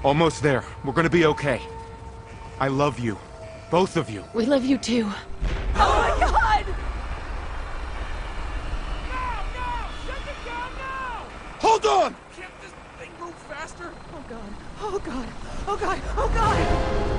Almost there. We're gonna be okay. I love you. Both of you. We love you too. Oh my god! Hold on! Can't this thing move faster? Oh god. Oh god. Oh god. Oh god!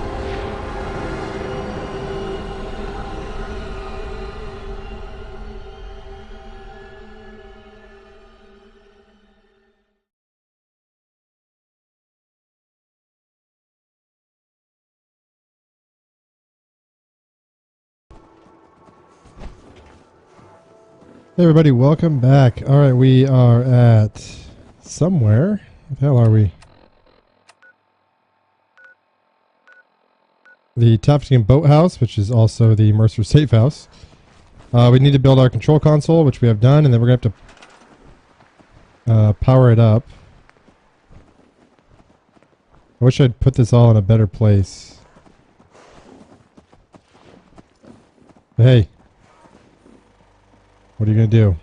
Hey everybody, welcome back. Alright, we are at somewhere. What the hell are we? The Topskin Boathouse, which is also the Mercer Safe House. We need to build our control console, which we have done, and then we're going to have to power it up. I wish I'd put this all in a better place. But hey. What are you going to do?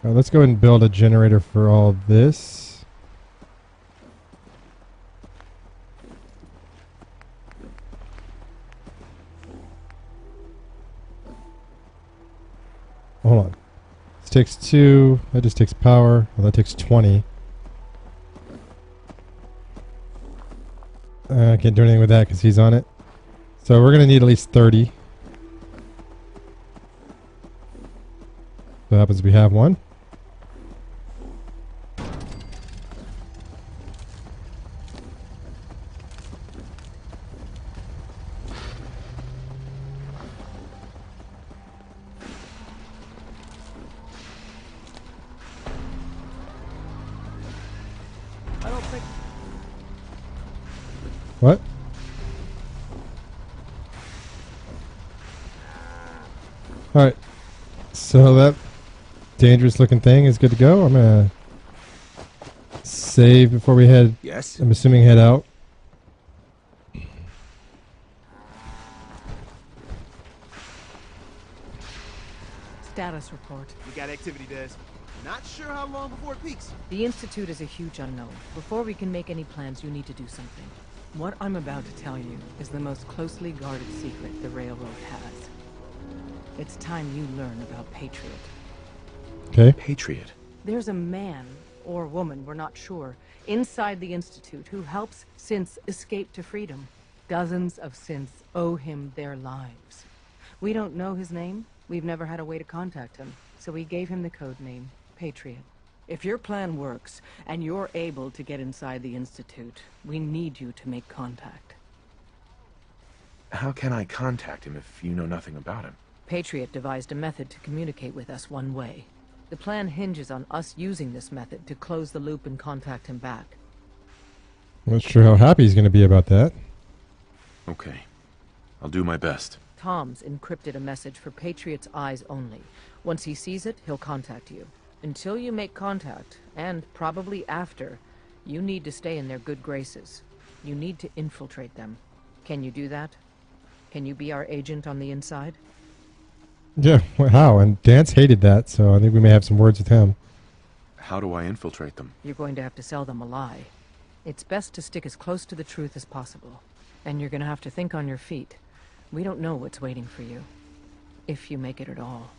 Let's go ahead and build a generator for all this. Hold on. This takes 2. That just takes power. Well, that takes 20. I can't do anything with that because he's on it. So we're going to need at least 30. What happens if we have one? I don't think... What? Alright. So that dangerous looking thing is good to go. I'm gonna save before we head. Yes? I'm assuming head out. Status report. We got activity, Des. Not sure how long before it peaks. The Institute is a huge unknown. Before we can make any plans, you need to do something. What I'm about to tell you is the most closely guarded secret the Railroad has. It's time you learn about Patriot. Okay. Patriot. There's a man, or woman, we're not sure, inside the Institute who helps synths escape to freedom. Dozens of synths owe him their lives. We don't know his name. We've never had a way to contact him, so we gave him the code name, Patriot. If your plan works, and you're able to get inside the Institute, we need you to make contact. How can I contact him if you know nothing about him? Patriot devised a method to communicate with us one way. The plan hinges on us using this method to close the loop and contact him back. I'm not sure how happy he's going to be about that. Okay. I'll do my best. Tom's encrypted a message for Patriot's eyes only. Once he sees it, he'll contact you. Until you make contact, and probably after, you need to stay in their good graces. You need to infiltrate them. Can you do that? Can you be our agent on the inside? Yeah, well, how? And Dance hated that, so I think we may have some words with him. How do I infiltrate them? You're going to have to sell them a lie. It's best to stick as close to the truth as possible. And you're going to have to think on your feet. We don't know what's waiting for you. If you make it at all.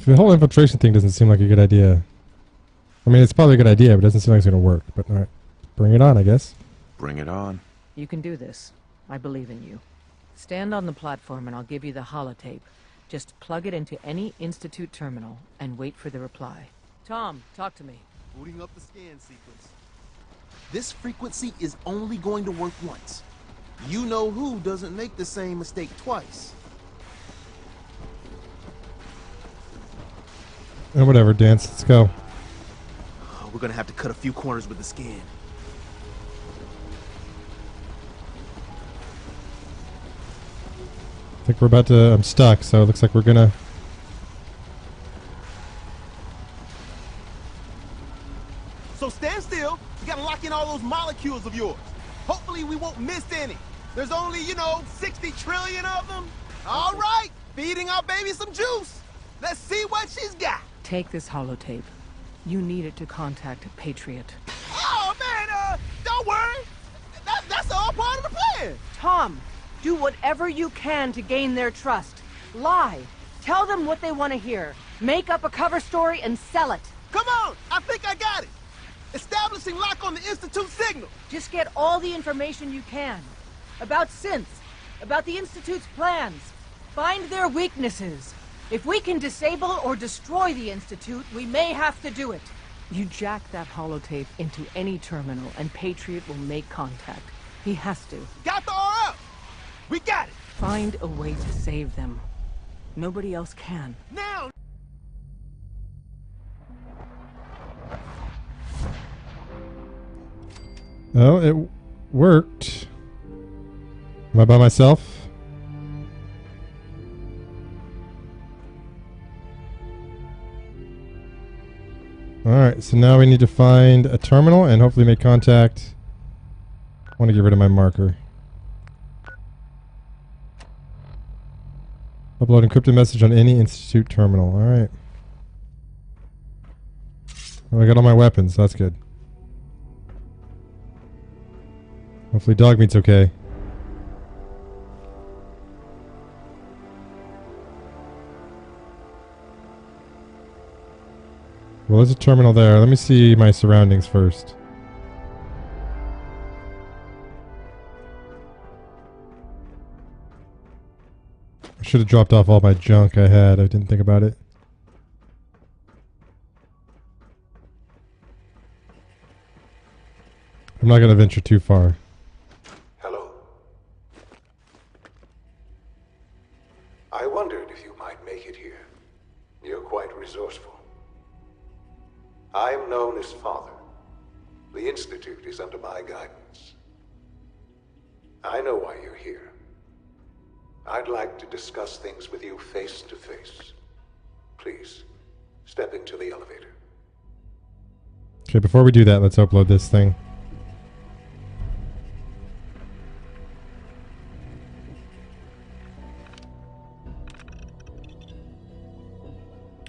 The whole infiltration thing doesn't seem like a good idea. I mean, it's probably a good idea, but it doesn't seem like it's going to work. But alright, bring it on, I guess. Bring it on. You can do this. I believe in you. Stand on the platform and I'll give you the holotape. Just plug it into any Institute terminal and wait for the reply. Tom, talk to me. Booting up the scan sequence. This frequency is only going to work once. You know who doesn't make the same mistake twice. And whatever, Dance, let's go. We're gonna have to cut a few corners with the scan. I think we're about to... I'm stuck, so it looks like we're gonna... So stand still. You gotta lock in all those molecules of yours. Hopefully we won't miss any. There's only, 60 trillion of them. All right, Feeding our baby some juice. Let's see what she's got. Take this holotape. You need it to contact Patriot. Oh, man, don't worry. That's all part of the plan. Tom, do whatever you can to gain their trust. Lie. Tell them what they want to hear. Make up a cover story and sell it. Come on, I think I got it. Establishing lock on the Institute signal. Just get all the information you can. About synths. About the Institute's plans. Find their weaknesses. If we can disable or destroy the Institute, we may have to do it. You jack that holotape into any terminal and Patriot will make contact. He has to. Got the RF. We got it. Find a way to save them. Nobody else can. Now. Oh, it worked. Am I by myself? Alright, so now we need to find a terminal and hopefully make contact. I want to get rid of my marker. Upload encrypted message on any Institute terminal. Alright. Well, I got all my weapons, so that's good. Hopefully dog meat's okay. Well, there's a terminal there. Let me see my surroundings first. I should have dropped off all my junk I had. I didn't think about it. I'm not going to venture too far. Hello. I wondered if you might make it here. You're quite resourceful. I am known as Father. The Institute is under my guidance. I know why you're here. I'd like to discuss things with you face to face. Please, step into the elevator. Okay, before we do that, let's upload this thing.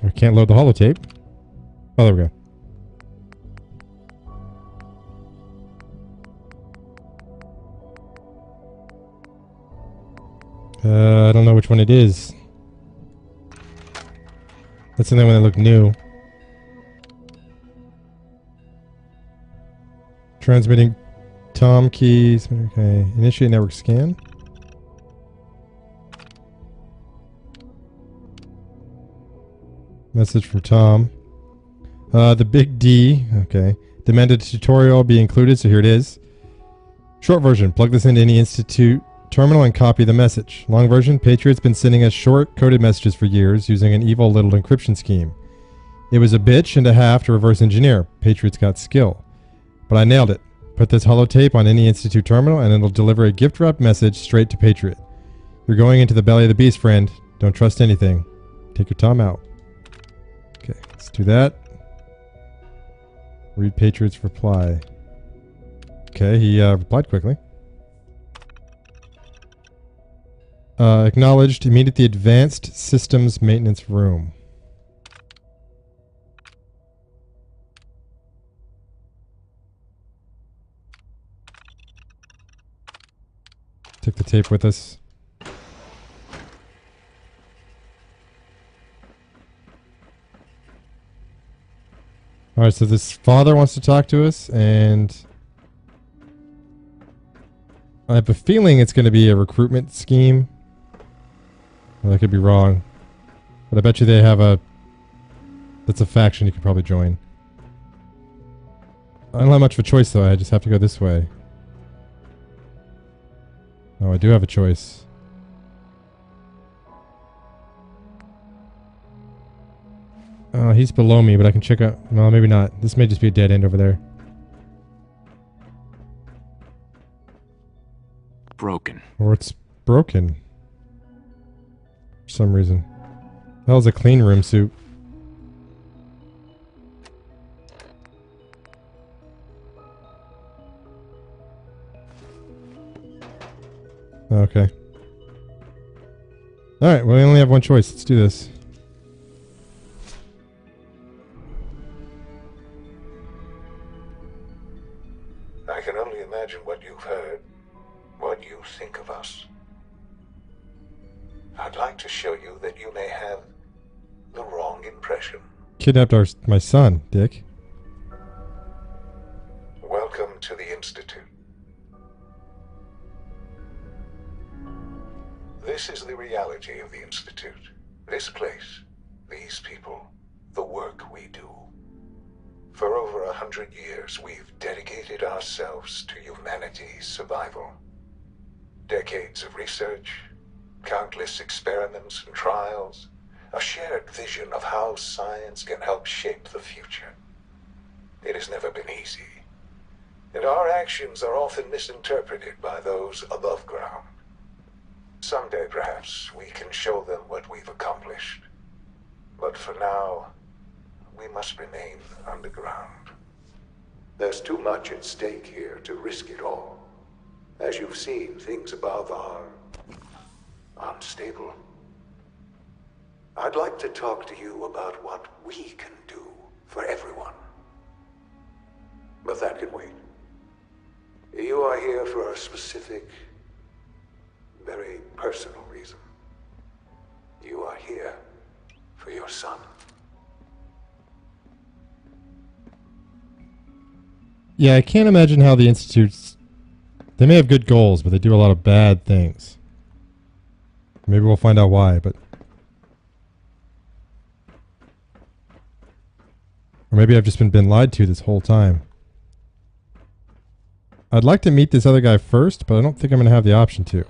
I can't load the holotape. Oh, there we go. I don't know which one it is. That's the only one that looked new. Transmitting Tom keys. Okay. Initiate network scan. Message from Tom. The big D. Okay. Demanded tutorial be included, so here it is. Short version. Plug this into any Institute terminal and copy the message. Long version. Patriot's been sending us short-coded messages for years using an evil little encryption scheme. It was a bitch and a half to reverse engineer. Patriot's got skill. But I nailed it. Put this holotape on any Institute terminal and it'll deliver a gift wrap message straight to Patriot. You're going into the belly of the beast, friend. Don't trust anything. Take your Tom out. Okay, let's do that. Read Patriot's reply. Okay, he replied quickly. Acknowledged. Meet at the Advanced Systems Maintenance Room. Take the tape with us. Alright, so this father wants to talk to us, and I have a feeling it's going to be a recruitment scheme. Well, I could be wrong. But I bet you they have a... That's a faction you could probably join. I don't have much of a choice, though. I just have to go this way. Oh, I do have a choice. He's below me, but I can check out... Well, maybe not. This may just be a dead end over there. Broken. Or it's broken. For some reason. The hell's a clean room suit? Okay. Alright, well, we only have one choice. Let's do this. I can only imagine what you've heard, what you think of us. I'd like to show you that you may have the wrong impression. Kidnapped my son, Dick. Welcome to the Institute. This is the reality of the Institute. This place, these people, the work we do. For over 100 years, we've dedicated ourselves to humanity's survival. Decades of research, countless experiments and trials, a shared vision of how science can help shape the future. It has never been easy, and our actions are often misinterpreted by those above ground. Someday, perhaps, we can show them what we've accomplished. But for now, we must remain underground. There's too much at stake here to risk it all. As you've seen, things above are unstable. I'd like to talk to you about what we can do for everyone. But that can wait. You are here for a specific, very personal reason. You are here for your son. Yeah, I can't imagine how the Institute's... They may have good goals, but they do a lot of bad things. Maybe we'll find out why, but... Or maybe I've just been lied to this whole time. I'd like to meet this other guy first, but I don't think I'm going to have the option to.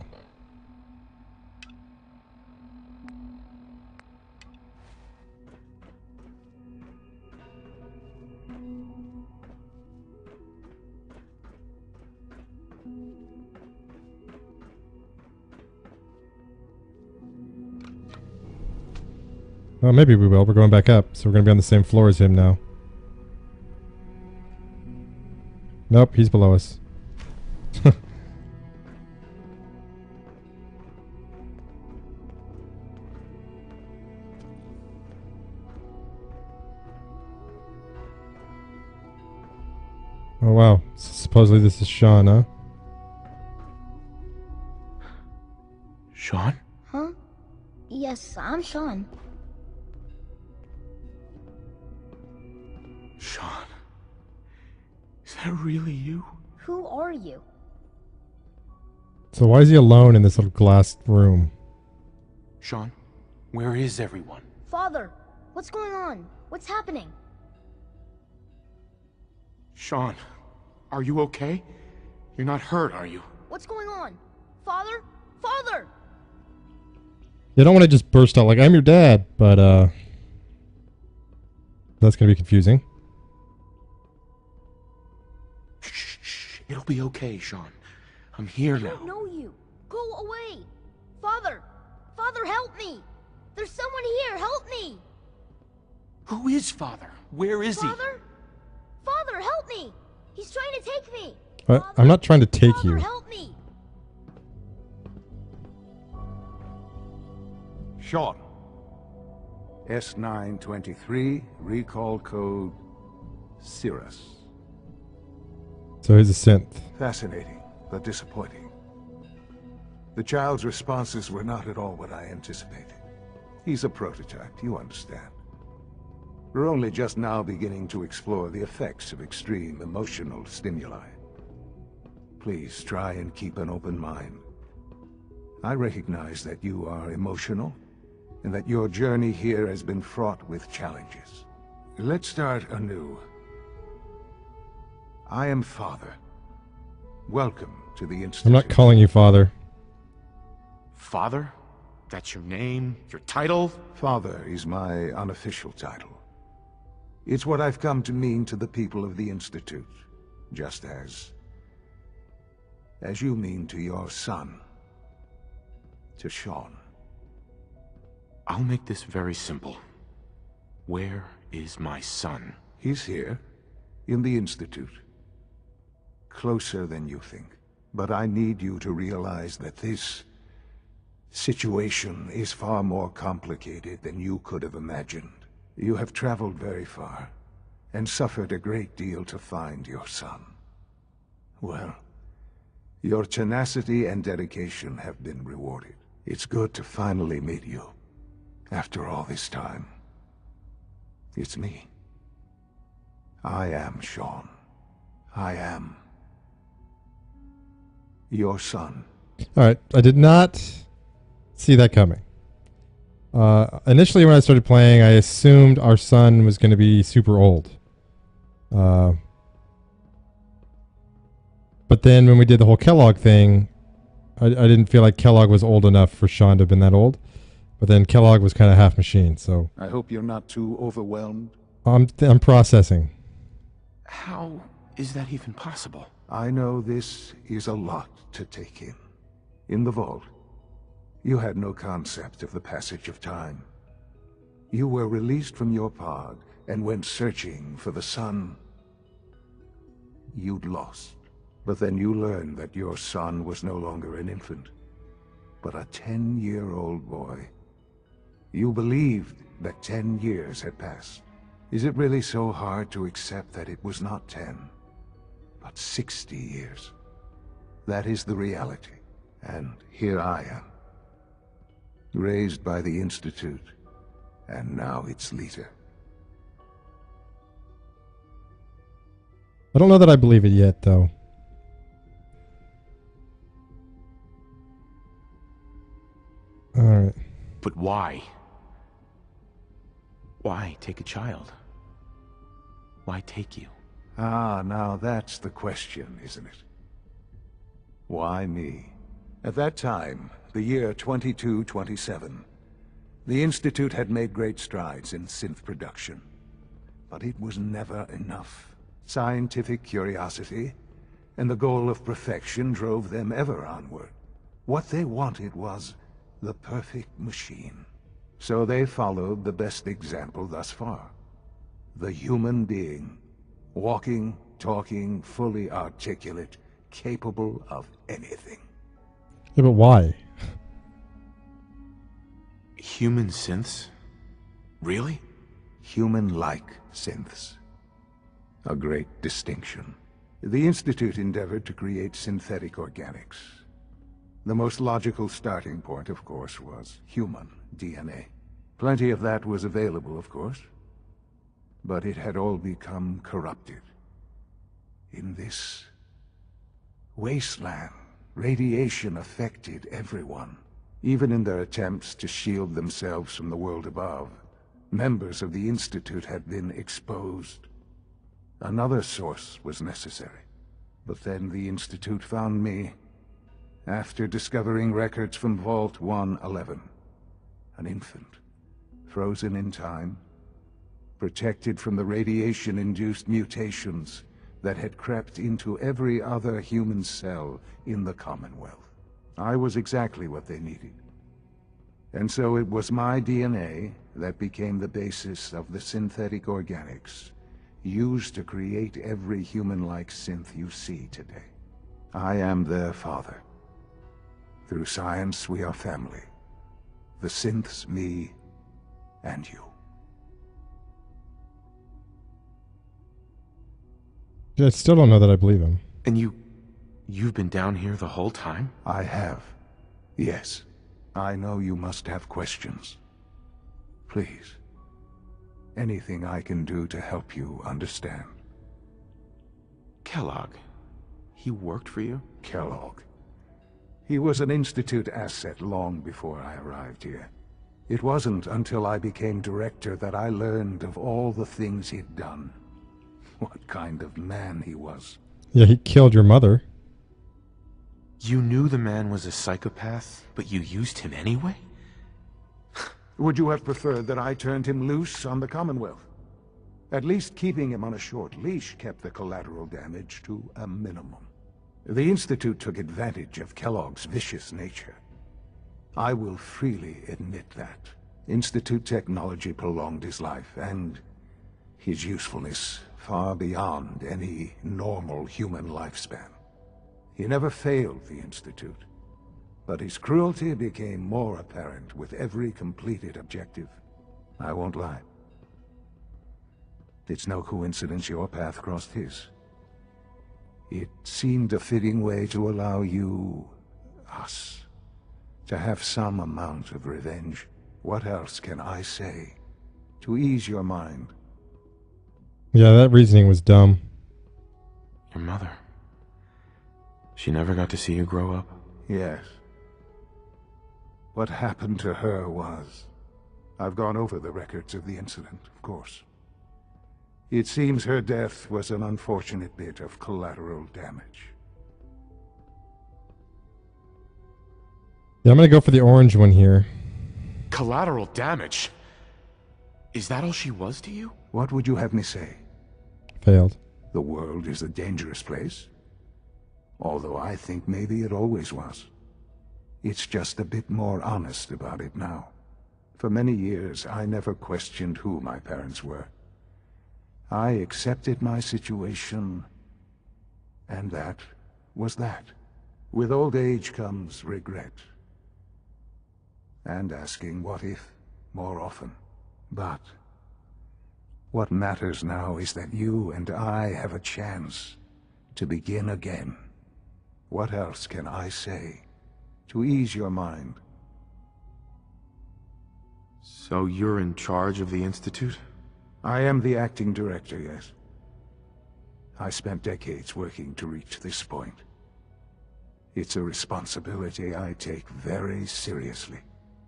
Oh, maybe we will. We're going back up, so we're going to be on the same floor as him now. Nope, he's below us. Oh, wow. Supposedly this is Sean, huh? Sean? Huh? Yes, I'm Sean. Sean? Is that really you? Who are you? So why is he alone in this little glass room? Sean, where is everyone? Father, what's going on? What's happening? Sean, are you okay? You're not hurt, are you? What's going on? Father? Father! You don't want to just burst out like, I'm your dad, but, that's going to be confusing. Shh. It'll be okay, Sean. I'm here I now. don't know you. Go away. Father! Father, help me! There's someone here, help me! Who is Father? Where is Father? Father, help me! He's trying to take me! What? Father, I'm not trying to take Father, you. help me! Sean. S923, recall code Cirrus. So he's a synth. Fascinating, but disappointing. The child's responses were not at all what I anticipated. He's a prototype, you understand. We're only just now beginning to explore the effects of extreme emotional stimuli. Please try and keep an open mind. I recognize that you are emotional, and that your journey here has been fraught with challenges. Let's start anew. I am Father. Welcome to the Institute. I'm not calling you father. Father? That's your name? Your title? Father is my unofficial title. It's what I've come to mean to the people of the Institute, just as you mean to your son, to Sean. I'll make this very simple. Where is my son? He's here, in the Institute. Closer than you think. But I need you to realize that this situation is far more complicated than you could have imagined. You have traveled very far, and suffered a great deal to find your son. Well, your tenacity and dedication have been rewarded. It's good to finally meet you, after all this time. It's me. I am Sean. I am your son. Alright, I did not see that coming. Initially when I started playing, I assumed our son was going to be super old. But then when we did the whole Kellogg thing, I didn't feel like Kellogg was old enough for Sean to have been that old. But then Kellogg was kind of half machine, so... I hope you're not too overwhelmed. I'm processing. How is that even possible? I know this is a lot to take in. In the vault, you had no concept of the passage of time. You were released from your pod and went searching for the son you'd lost. But then you learned that your son was no longer an infant, but a 10-year-old boy. You believed that 10 years had passed. Is it really so hard to accept that it was not 10, but 60 years? That is the reality. And here I am, raised by the Institute, and now its leader. I don't know that I believe it yet, though. Alright. But why? Why take a child? Why take you? Ah, now that's the question, isn't it? Why me? At that time, the year 2227, the Institute had made great strides in synth production. But it was never enough. Scientific curiosity and the goal of perfection drove them ever onward. What they wanted was the perfect machine. So they followed the best example thus far. The human being. Walking, talking, fully articulate, capable of anything. Yeah, but why? Human synths? Really? Human-like synths. A great distinction. The Institute endeavored to create synthetic organics. The most logical starting point, of course, was human DNA. Plenty of that was available, of course. But it had all become corrupted. In this wasteland, radiation affected everyone. Even in their attempts to shield themselves from the world above, members of the Institute had been exposed. Another source was necessary. But then the Institute found me, after discovering records from Vault 111. An infant, frozen in time, protected from the radiation-induced mutations that had crept into every other human cell in the Commonwealth. I was exactly what they needed. And so it was my DNA that became the basis of the synthetic organics used to create every human-like synth you see today. I am their father. Through science, we are family. The synths, me, and you. I still don't know that I believe him. And you've been down here the whole time? I have. Yes. I know you must have questions. Please. Anything I can do to help you understand. Kellogg. He worked for you? Kellogg. He was an Institute asset long before I arrived here. It wasn't until I became director that I learned of all the things he'd done. What kind of man he was. Yeah, he killed your mother. You knew the man was a psychopath, but you used him anyway? Would you have preferred that I turned him loose on the Commonwealth? At least keeping him on a short leash kept the collateral damage to a minimum. The Institute took advantage of Kellogg's vicious nature. I will freely admit that. Institute technology prolonged his life, and his usefulness far beyond any normal human lifespan. He never failed the Institute, But his cruelty became more apparent with every completed objective. I won't lie. It's no coincidence your path crossed his. It seemed a fitting way to allow you, us, to have some amount of revenge. What else can I say to ease your mind? Yeah, that reasoning was dumb. Your mother. She never got to see you grow up? Yes. What happened to her was... I've gone over the records of the incident, of course. It seems her death was an unfortunate bit of collateral damage. Yeah, I'm gonna go for the orange one here. Collateral damage? Is that all she was to you? What would you have me say? Failed. The world is a dangerous place? Although I think maybe it always was. It's just a bit more honest about it now. For many years, I never questioned who my parents were. I accepted my situation, and that was that. With old age comes regret. And asking what if more often. But what matters now is that you and I have a chance to begin again. What else can I say to ease your mind? So you're in charge of the Institute? I am the acting director, yes. I spent decades working to reach this point. It's a responsibility I take very seriously.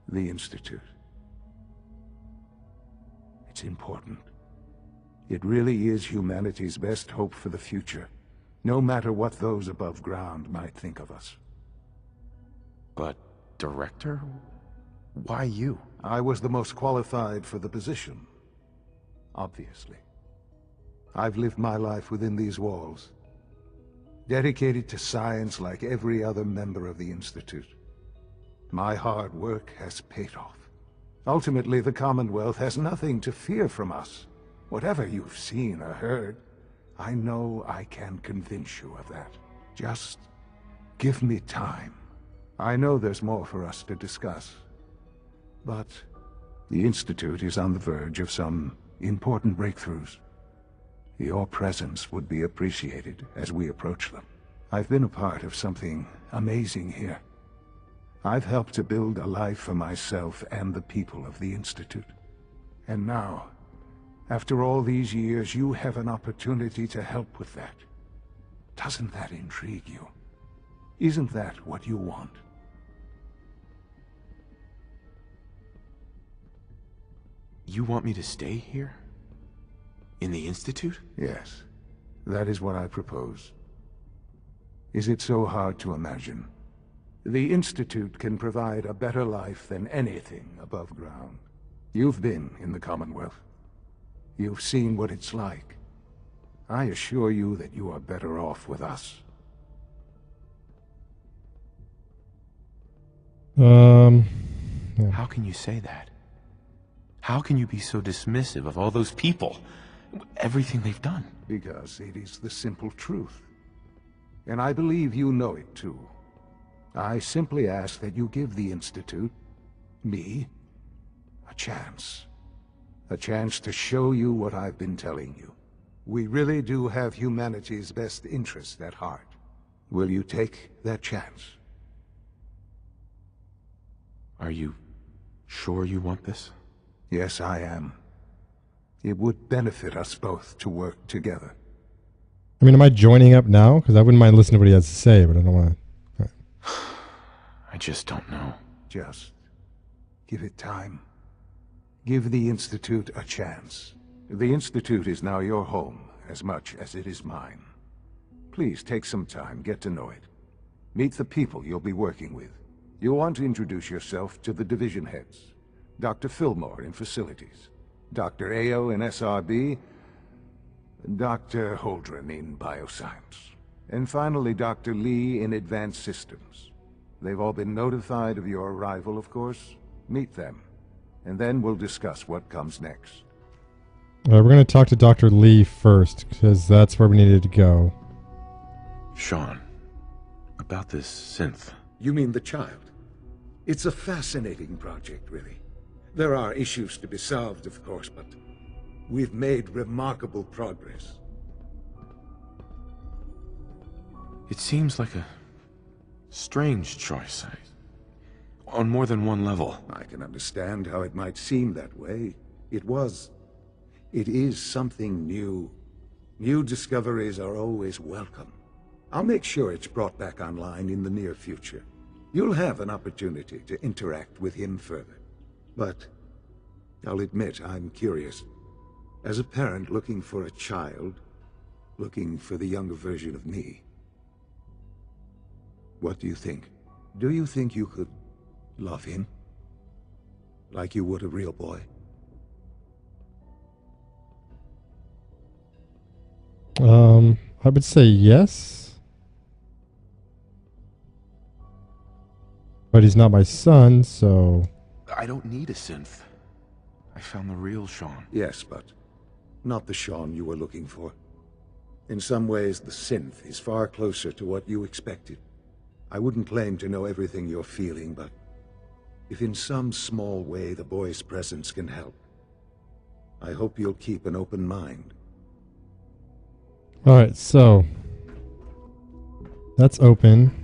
The Institute. It's important. It really is humanity's best hope for the future, no matter what those above ground might think of us. But, director? Why you? I was the most qualified for the position. Obviously. I've lived my life within these walls, dedicated to science like every other member of the Institute. My hard work has paid off. Ultimately, the Commonwealth has nothing to fear from us. Whatever you've seen or heard, I know I can convince you of that. Just give me time. I know there's more for us to discuss. But the Institute is on the verge of some important breakthroughs. Your presence would be appreciated as we approach them. I've been a part of something amazing here. I've helped to build a life for myself and the people of the Institute. And now, after all these years, you have an opportunity to help with that. Doesn't that intrigue you? Isn't that what you want? You want me to stay here? In the Institute? Yes, that is what I propose. Is it so hard to imagine? The Institute can provide a better life than anything above ground. You've been in the Commonwealth. You've seen what it's like. I assure you that you are better off with us. Yeah. How can you say that? How can you be so dismissive of all those people? Everything they've done? Because it is the simple truth. And I believe you know it too. I simply ask that you give the Institute, me, a chance. A chance to show you what I've been telling you. We really do have humanity's best interest at heart. Will you take that chance? Are you sure you want this? Yes, I am. It would benefit us both to work together. I mean, am I joining up now? Because I wouldn't mind listening to what he has to say, but I don't want to. I just don't know. Just give it time. Give the Institute a chance. The Institute is now your home as much as it is mine. Please take some time, get to know it. Meet the people you'll be working with. You'll want to introduce yourself to the division heads. Dr. Fillmore in Facilities, Dr. Ao in SRB, Dr. Holdren in Bioscience, and finally Dr. Lee in Advanced Systems. They've all been notified of your arrival, of course. Meet them, and then we'll discuss what comes next. We're going to talk to Dr. Lee first, because that's where we needed to go. Sean, about this synth. You mean the child? It's a fascinating project, really. There are issues to be solved, of course, but we've made remarkable progress. It seems like a strange choice, on more than one level. I can understand how it might seem that way. It is something new. New discoveries are always welcome. I'll make sure it's brought back online in the near future. You'll have an opportunity to interact with him further. But I'll admit I'm curious. As a parent looking for a child, looking for the younger version of me, what do you think? Do you think you could love him? Like you would a real boy? I would say yes. But he's not my son, so... I don't need a synth. I found the real Sean. Yes, but not the Sean you were looking for. In some ways, the synth is far closer to what you expected. I wouldn't claim to know everything you're feeling, but if in some small way the boy's presence can help, I hope you'll keep an open mind. Alright, so... that's open.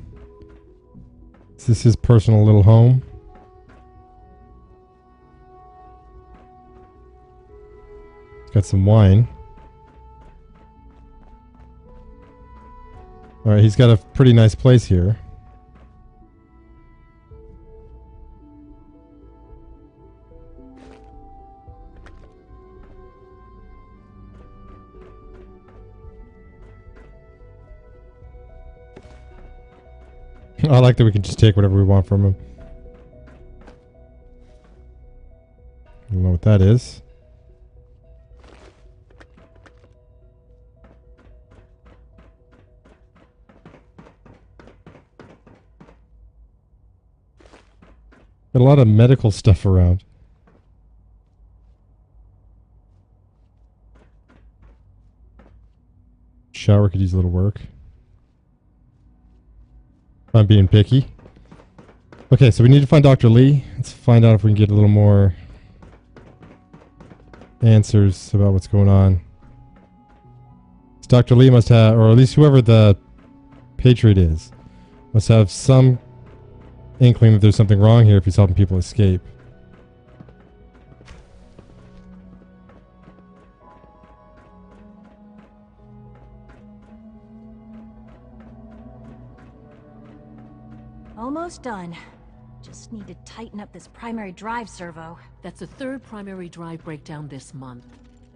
This is his personal little home. It's got some wine. Alright, he's got a pretty nice place here. I like that we can just take whatever we want from him. I don't know what that is. Got a lot of medical stuff around. Shower could use a little work. I'm being picky. Okay, so we need to find Dr. Lee. Let's find out if we can get a little more answers about what's going on. Dr. Lee must have, or at least whoever the Patriot is, must have some inkling that there's something wrong here if he's helping people escape. Almost done. Just need to tighten up this primary drive servo. That's the third primary drive breakdown this month.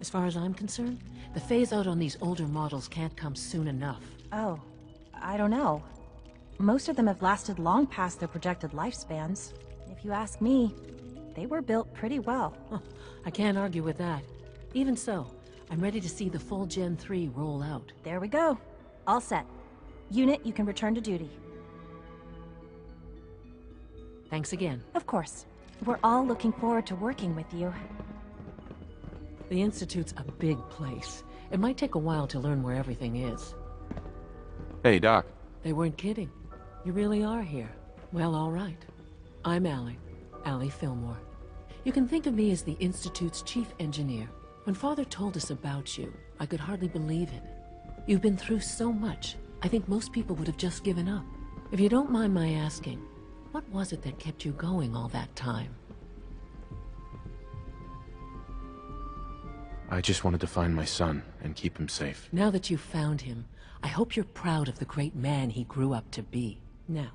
As far as I'm concerned, the phase-out on these older models can't come soon enough. Oh, I don't know. Most of them have lasted long past their projected lifespans. If you ask me, they were built pretty well. I can't argue with that. Even so, I'm ready to see the full Gen 3 roll out. There we go. All set. Unit, you can return to duty. Thanks again. Of course. We're all looking forward to working with you. The Institute's a big place. It might take a while to learn where everything is. Hey, Doc. They weren't kidding. You really are here. Well, all right. I'm Allie Fillmore. You can think of me as the Institute's chief engineer. When Father told us about you, I could hardly believe it. You've been through so much, I think most people would have just given up. If you don't mind my asking, what was it that kept you going all that time? I just wanted to find my son and keep him safe. Now that you've found him, I hope you're proud of the great man he grew up to be. Now,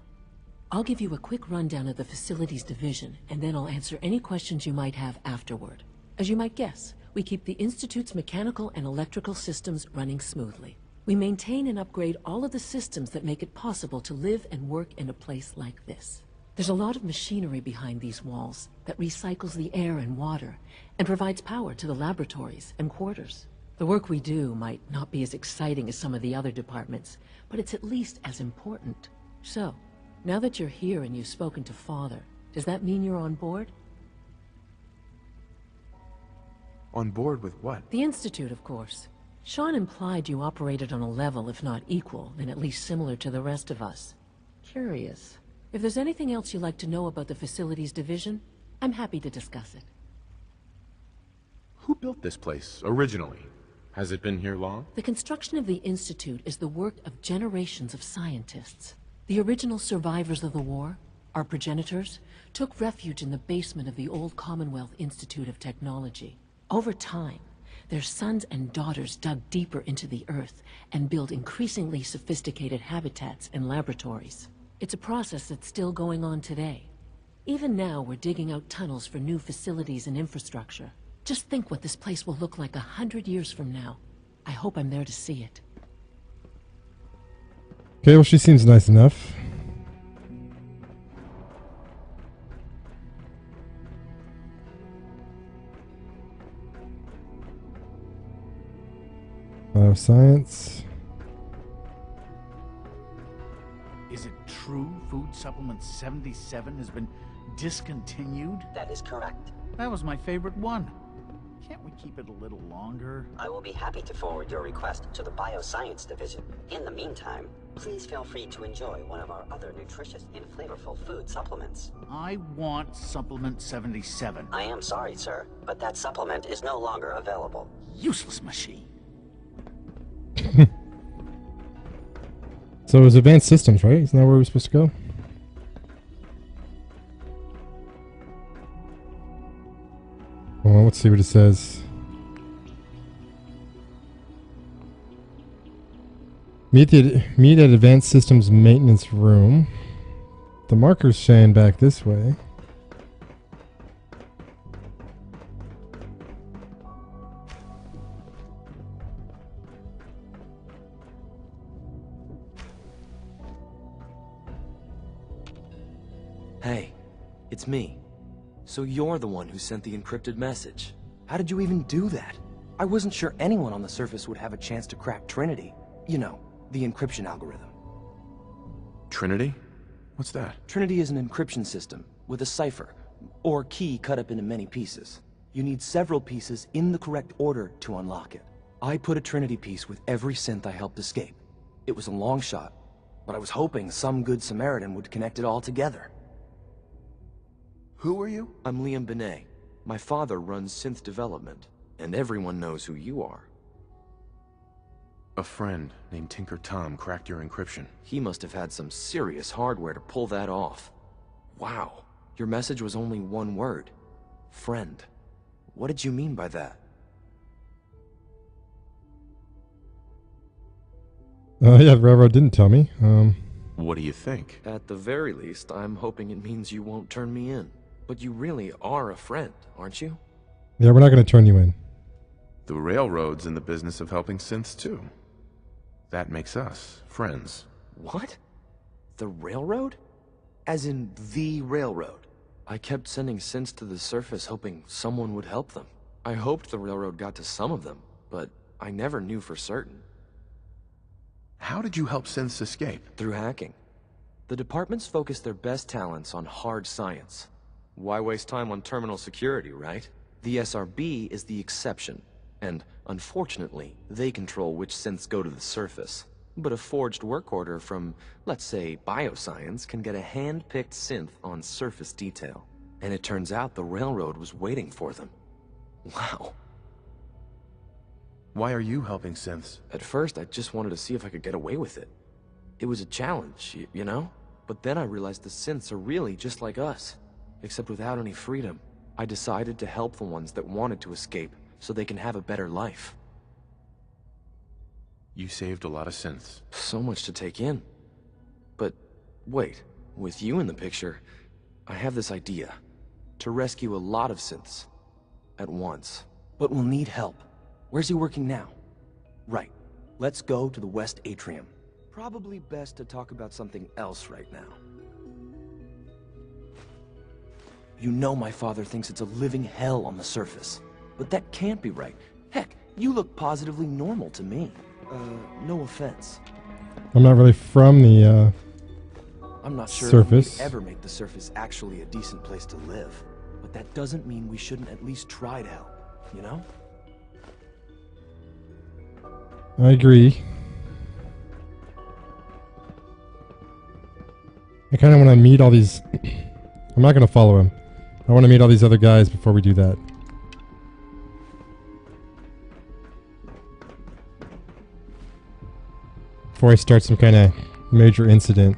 I'll give you a quick rundown of the Facilities Division, and then I'll answer any questions you might have afterward. As you might guess, we keep the Institute's mechanical and electrical systems running smoothly. We maintain and upgrade all of the systems that make it possible to live and work in a place like this. There's a lot of machinery behind these walls that recycles the air and water and provides power to the laboratories and quarters. The work we do might not be as exciting as some of the other departments, but it's at least as important. So, now that you're here and you've spoken to Father, does that mean you're on board? On board with what? The Institute, of course. Sean implied you operated on a level, if not equal, then at least similar to the rest of us. Curious. If there's anything else you'd like to know about the Facilities Division, I'm happy to discuss it. Who built this place, originally? Has it been here long? The construction of the Institute is the work of generations of scientists. The original survivors of the war, our progenitors, took refuge in the basement of the old Commonwealth Institute of Technology. Over time, their sons and daughters dug deeper into the earth and built increasingly sophisticated habitats and laboratories. It's a process that's still going on today. Even now, we're digging out tunnels for new facilities and infrastructure. Just think what this place will look like 100 years from now. I hope I'm there to see it. Okay, well, she seems nice enough. Bioscience. Is it true Food Supplement 77 has been discontinued? That is correct. That was my favorite one. Can't we keep it a little longer? I will be happy to forward your request to the Bioscience Division. In the meantime, please feel free to enjoy one of our other nutritious and flavorful food supplements. I want Supplement 77. I am sorry, sir, but that supplement is no longer available. Useless machine. So it was Advanced Systems, right? Isn't that where we're supposed to go? Well, let's see what it says. Meet at Advanced Systems Maintenance Room. The marker's saying back this way. Hey, it's me. So you're the one who sent the encrypted message. How did you even do that? I wasn't sure anyone on the surface would have a chance to crack Trinity. You know, the encryption algorithm. Trinity? What's that? Trinity is an encryption system with a cipher, or key cut up into many pieces. You need several pieces in the correct order to unlock it. I put a Trinity piece with every synth I helped escape. It was a long shot, but I was hoping some good Samaritan would connect it all together. Who are you? I'm Liam Benet. My father runs synth development, and everyone knows who you are. A friend named Tinker Tom cracked your encryption. He must have had some serious hardware to pull that off. Wow, your message was only one word. Friend. What did you mean by that? Yeah, the railroad didn't tell me. What do you think? At the very least, I'm hoping it means you won't turn me in. But you really are a friend, aren't you? Yeah, we're not going to turn you in. The railroad's in the business of helping synths too. That makes us friends. What? The railroad? As in the railroad? I kept sending synths to the surface hoping someone would help them. I hoped the railroad got to some of them, but I never knew for certain. How did you help synths escape? Through hacking. The departments focus their best talents on hard science. Why waste time on terminal security, right? The SRB is the exception, and unfortunately, they control which synths go to the surface. But a forged work order from, let's say, bioscience can get a hand-picked synth on surface detail. And it turns out the railroad was waiting for them. Wow. Why are you helping synths? At first, I just wanted to see if I could get away with it. It was a challenge, you know? But then I realized the synths are really just like us, except without any freedom. I decided to help the ones that wanted to escape, so they can have a better life. You saved a lot of synths. So much to take in. But wait, with you in the picture, I have this idea. To rescue a lot of synths. At once. But we'll need help. Where's he working now? Right. Let's go to the West Atrium. Probably best to talk about something else right now. You know my father thinks it's a living hell on the surface. But that can't be right. Heck, you look positively normal to me. No offense. I'm not really from the I'm not sure surface. if we'd ever make the surface actually a decent place to live. But that doesn't mean we shouldn't at least try to help, you know? I agree. I kind of want to meet all these... I'm not going to follow him. I want to meet all these other guys before we do that. Before I start some kind of major incident.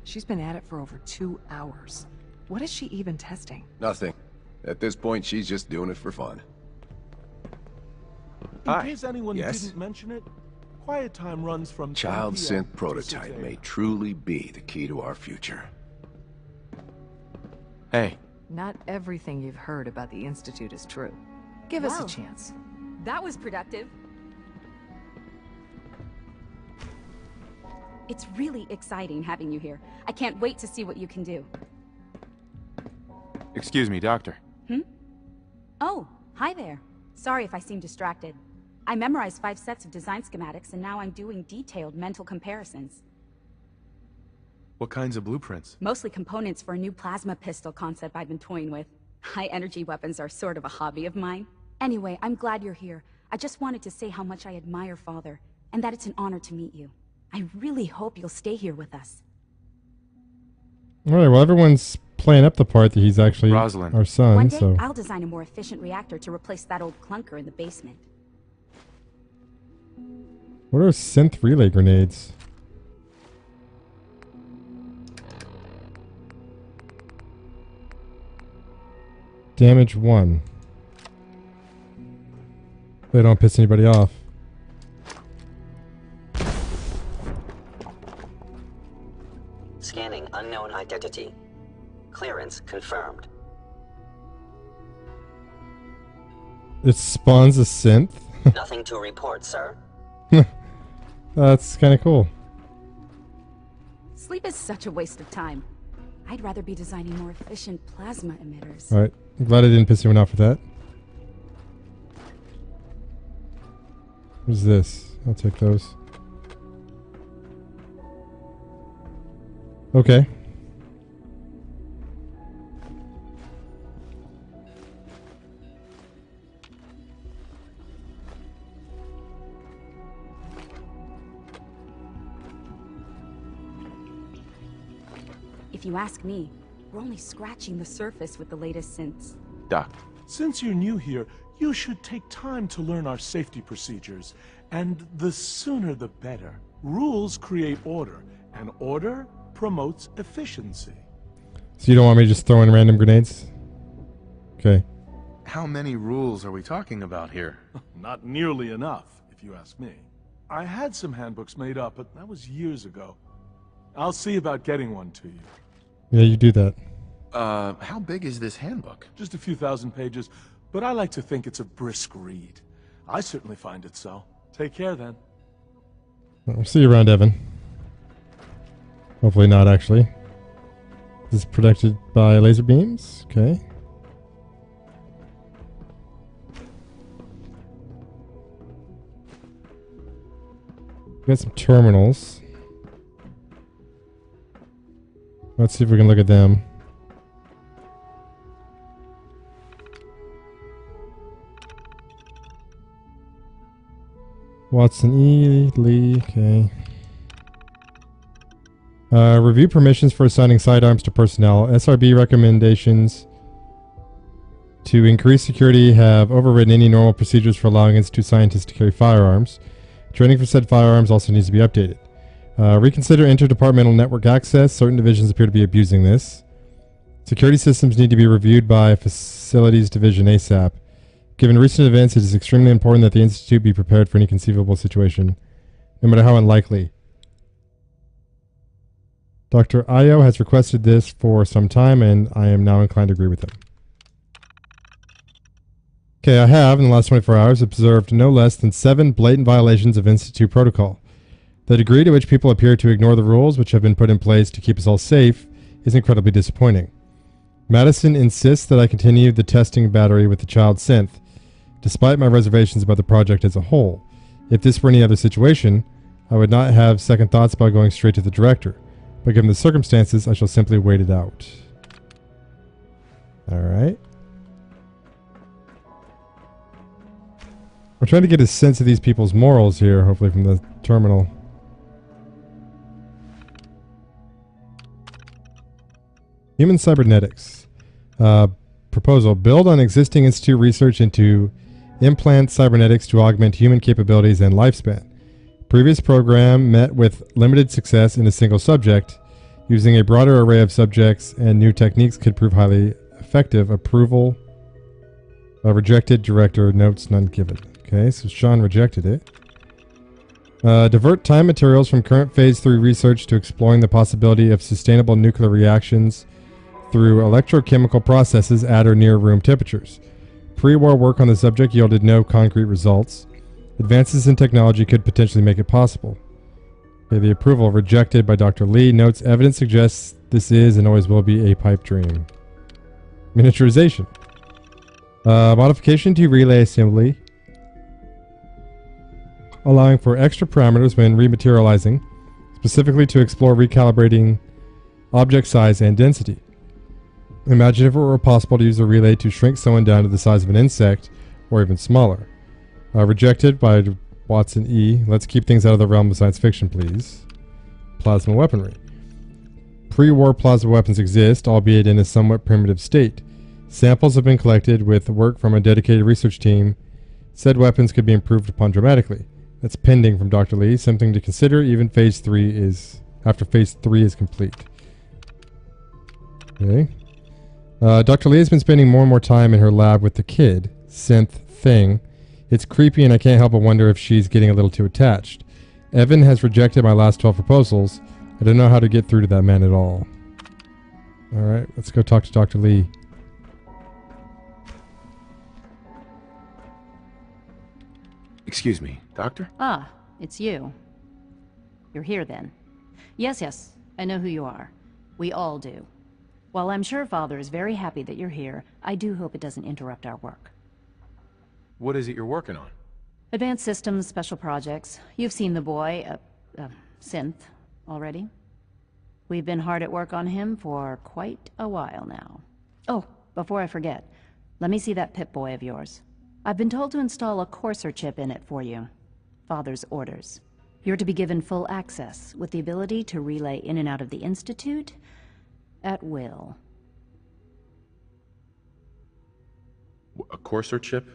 She's been at it for over 2 hours. What is she even testing? Nothing. At this point, she's just doing it for fun. In case anyone Yes? didn't mention it, quiet time runs from Child 10 p.m. synth to prototype 6 may a.m. truly be the key to our future. Hey. Not everything you've heard about the Institute is true. Give us a Well, chance. That was productive. It's really exciting having you here. I can't wait to see what you can do. Excuse me, Doctor. Oh, hi there. Sorry if I seem distracted. I memorized 5 sets of design schematics and now I'm doing detailed mental comparisons. What kinds of blueprints? Mostly components for a new plasma pistol concept I've been toying with. High energy weapons are sort of a hobby of mine. Anyway, I'm glad you're here. I just wanted to say how much I admire Father, and that it's an honor to meet you. I really hope you'll stay here with us. Alright, well everyone's playing up the part that he's actually Rosalind. our son, One day, so... I'll design a more efficient reactor to replace that old clunker in the basement. What are synth relay grenades? Damage 1. They don't piss anybody off. Scanning unknown identity. Clearance confirmed. It spawns a synth? Nothing to report, sir. That's kind of cool. Sleep is such a waste of time. I'd rather be designing more efficient plasma emitters. Alright, I'm glad I didn't piss anyone off with that. What's this? I'll take those. Okay. If you ask me, we're only scratching the surface with the latest synths. Doc. Since you're new here, you should take time to learn our safety procedures. And the sooner the better. Rules create order, and order promotes efficiency. So you don't want me to just throw in random grenades? Okay. How many rules are we talking about here? Not nearly enough, if you ask me. I had some handbooks made up, but that was years ago. I'll see about getting one to you. Yeah, you do that. How big is this handbook? Just a few thousand pages, but I like to think it's a brisk read. I certainly find it so. Take care, then. I'll see you around, Evan. Hopefully not, actually. This is protected by laser beams. Okay. We got some terminals. Let's see if we can look at them. Watson E. Lee. Okay. Review permissions for assigning sidearms to personnel. SRB recommendations to increase security have overridden any normal procedures for allowing Institute scientists to carry firearms. Training for said firearms also needs to be updated. Reconsider interdepartmental network access. Certain divisions appear to be abusing this. Security systems need to be reviewed by Facilities Division ASAP. Given recent events, it is extremely important that the Institute be prepared for any conceivable situation, no matter how unlikely. Dr. Io has requested this for some time, and I am now inclined to agree with him. Okay, I have, in the last 24 hours, observed no less than 7 blatant violations of Institute protocol. The degree to which people appear to ignore the rules which have been put in place to keep us all safe is incredibly disappointing. Madison insists that I continue the testing battery with the child synth, despite my reservations about the project as a whole. If this were any other situation, I would not have second thoughts about going straight to the director. but given the circumstances, I shall simply wait it out. Alright. I'm trying to get a sense of these people's morals here, hopefully from the terminal. Human cybernetics. Proposal. Build on existing Institute research into implant cybernetics to augment human capabilities and lifespan. Previous program met with limited success in a single subject. Using a broader array of subjects and new techniques could prove highly effective. Approval. Rejected. Director notes none given. Okay, so Sean rejected it. Divert time materials from current Phase 3 research to exploring the possibility of sustainable nuclear reactions through electrochemical processes at or near room temperatures. Pre-war work on the subject yielded no concrete results. Advances in technology could potentially make it possible. Okay, the approval rejected by Dr. Lee. Notes evidence suggests this is and always will be a pipe dream. Miniaturization. Modification to relay assembly, allowing for extra parameters when rematerializing, specifically to explore recalibrating object size and density. Imagine if it were possible to use a relay to shrink someone down to the size of an insect, or even smaller. Rejected by Watson E. Let's keep things out of the realm of science fiction, please. Plasma weaponry. Pre-war plasma weapons exist, albeit in a somewhat primitive state. Samples have been collected with work from a dedicated research team. Said weapons could be improved upon dramatically. That's pending from Dr. Lee. Something to consider even after Phase 3 is complete. Okay. Dr. Lee has been spending more and more time in her lab with the kid, synth thing. It's creepy and I can't help but wonder if she's getting a little too attached. Evan has rejected my last 12 proposals. I don't know how to get through to that man at all. Alright, let's go talk to Dr. Lee. Excuse me, Doctor? Ah, it's you. You're here then. Yes, I know who you are. We all do. While I'm sure Father is very happy that you're here, I do hope it doesn't interrupt our work. What is it you're working on? Advanced systems, special projects. You've seen the boy, Synth, already. We've been hard at work on him for quite a while now. Oh, before I forget, let me see that Pip-Boy of yours. I've been told to install a Courser chip in it for you. Father's orders. You're to be given full access, with the ability to relay in and out of the Institute at will. A Courser chip?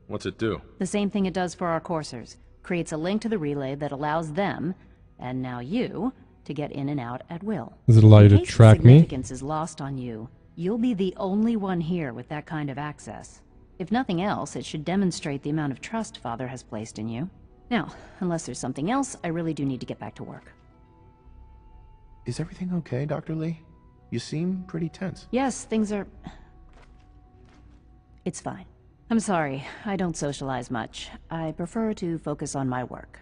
What's it do? The same thing it does for our coursers. Creates a link to the relay that allows them, and now you, to get in and out at will. Does it allow you to track me? Significance is lost on you. You'll be the only one here with that kind of access. If nothing else, it should demonstrate the amount of trust Father has placed in you. Now, unless there's something else, I really do need to get back to work. Is everything okay, Dr. Lee? You seem pretty tense. Yes, things are... It's fine. I'm sorry, I don't socialize much. I prefer to focus on my work.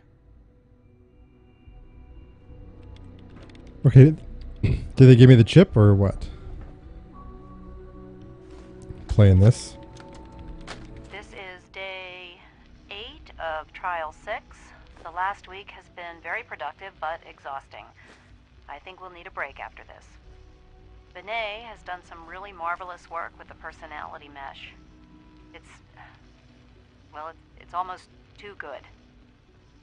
Okay, did they give me the chip or what? Playing this. This is day 8 of Trial 6. The last week has been very productive but exhausting. I think we'll need a break after this. Benet has done some really marvelous work with the personality mesh. It's almost too good.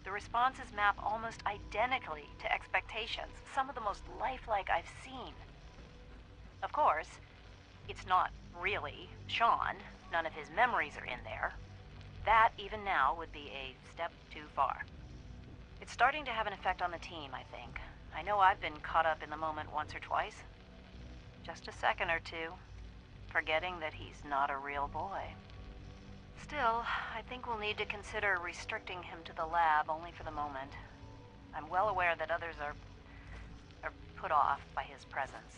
The responses map almost identically to expectations, some of the most lifelike I've seen. Of course, it's not really Sean. None of his memories are in there. That, even now, would be a step too far. It's starting to have an effect on the team, I think. I know I've been caught up in the moment once or twice. Just a second or two, forgetting that he's not a real boy. Still, I think we'll need to consider restricting him to the lab only for the moment. I'm well aware that others are put off by his presence.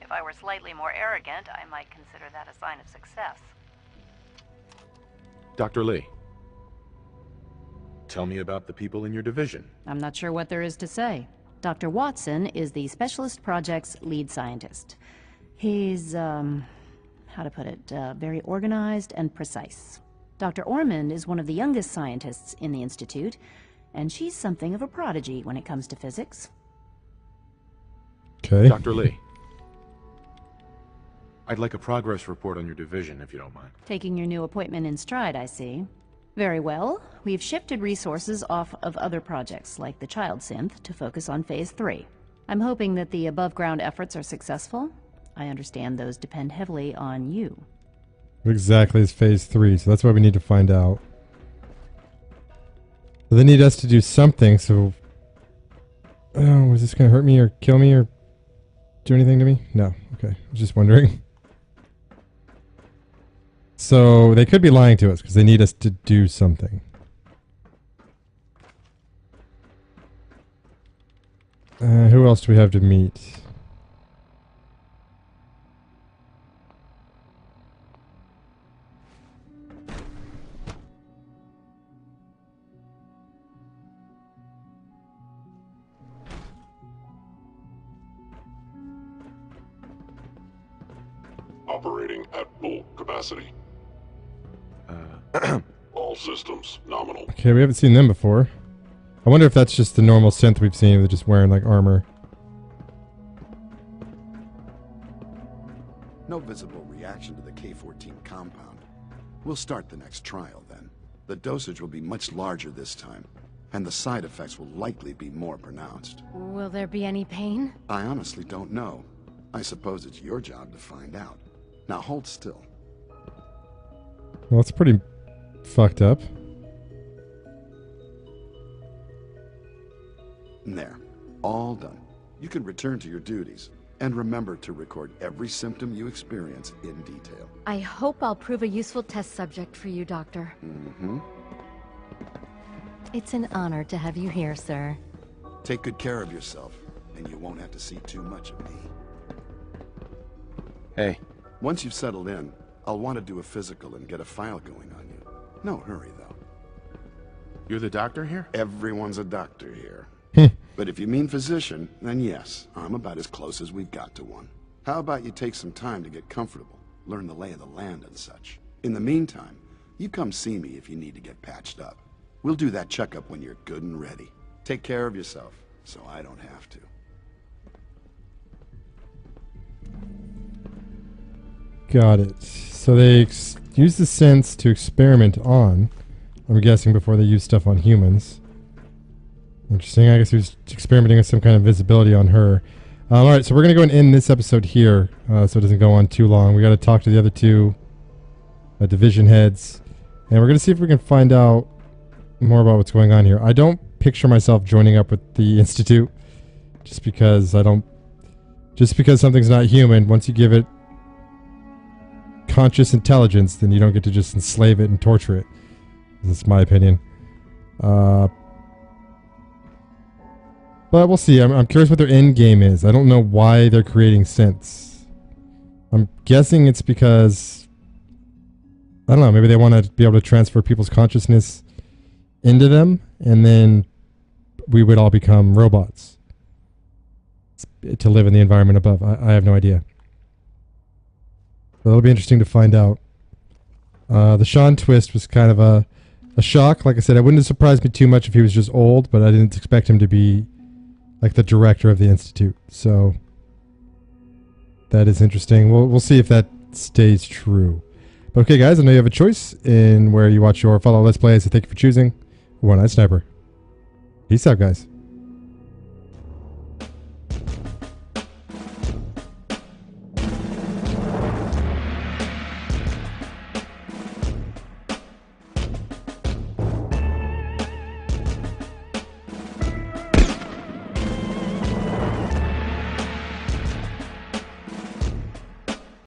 If I were slightly more arrogant, I might consider that a sign of success. Dr. Lee, tell me about the people in your division. I'm not sure what there is to say. Dr. Watson is the Specialist Project's lead scientist. He's, how to put it, very organized and precise. Dr. Ormond is one of the youngest scientists in the Institute, and she's something of a prodigy when it comes to physics. Okay. Dr. Lee. I'd like a progress report on your division, if you don't mind. Taking your new appointment in stride, I see. Very well. We've shifted resources off of other projects, like the Child Synth, to focus on Phase 3. I'm hoping that the above-ground efforts are successful. I understand those depend heavily on you. What exactly is Phase 3? So that's what we need to find out. But they need us to do something, so... Oh, is this going to hurt me or kill me or do anything to me? No. Okay. I was just wondering. So they could be lying to us because they need us to do something. Who else do we have to meet? Operating at full capacity. All systems nominal. Okay, we haven't seen them before. I wonder if that's just the normal synth we've seen. They're just wearing like armor. No visible reaction to the K-14 compound. We'll start the next trial then. The dosage will be much larger this time, and the side effects will likely be more pronounced. Will there be any pain? I honestly don't know. I suppose it's your job to find out. Now hold still. Well, it's pretty fucked up. There. All done. You can return to your duties. And remember to record every symptom you experience in detail. I hope I'll prove a useful test subject for you, Doctor. Mm-hmm. It's an honor to have you here, sir. Take good care of yourself, and you won't have to see too much of me. Hey. Once you've settled in, I'll want to do a physical and get a file going on you. No hurry, though. You're the doctor here? Everyone's a doctor here. But if you mean physician, then yes, I'm about as close as we've got to one. How about you take some time to get comfortable, learn the lay of the land and such. In the meantime, you come see me if you need to get patched up. We'll do that checkup when you're good and ready. Take care of yourself, so I don't have to. Got it. So they use the sense to experiment on. I'm guessing before they use stuff on humans. Interesting. I guess he was experimenting with some kind of visibility on her. Alright, so we're going to go and end this episode here so it doesn't go on too long. We got to talk to the other two division heads. And we're going to see if we can find out more about what's going on here. I don't picture myself joining up with the Institute just because something's not human. Once you give it conscious intelligence, then you don't get to just enslave it and torture it. That's my opinion. But we'll see. I'm curious what their end game is. I don't know why they're creating synths. I'm guessing it's because, I don't know, maybe they want to be able to transfer people's consciousness into them, and then we would all become robots to live in the environment above. I have no idea. But it'll be interesting to find out. The Sean twist was kind of a shock. Like I said, it wouldn't have surprised me too much if he was just old, but I didn't expect him to be like the director of the Institute. So that is interesting. We'll see if that stays true. But okay, guys, I know you have a choice in where you watch your follow Let's Plays, so thank you for choosing One Eyed Sniper. Peace out, guys.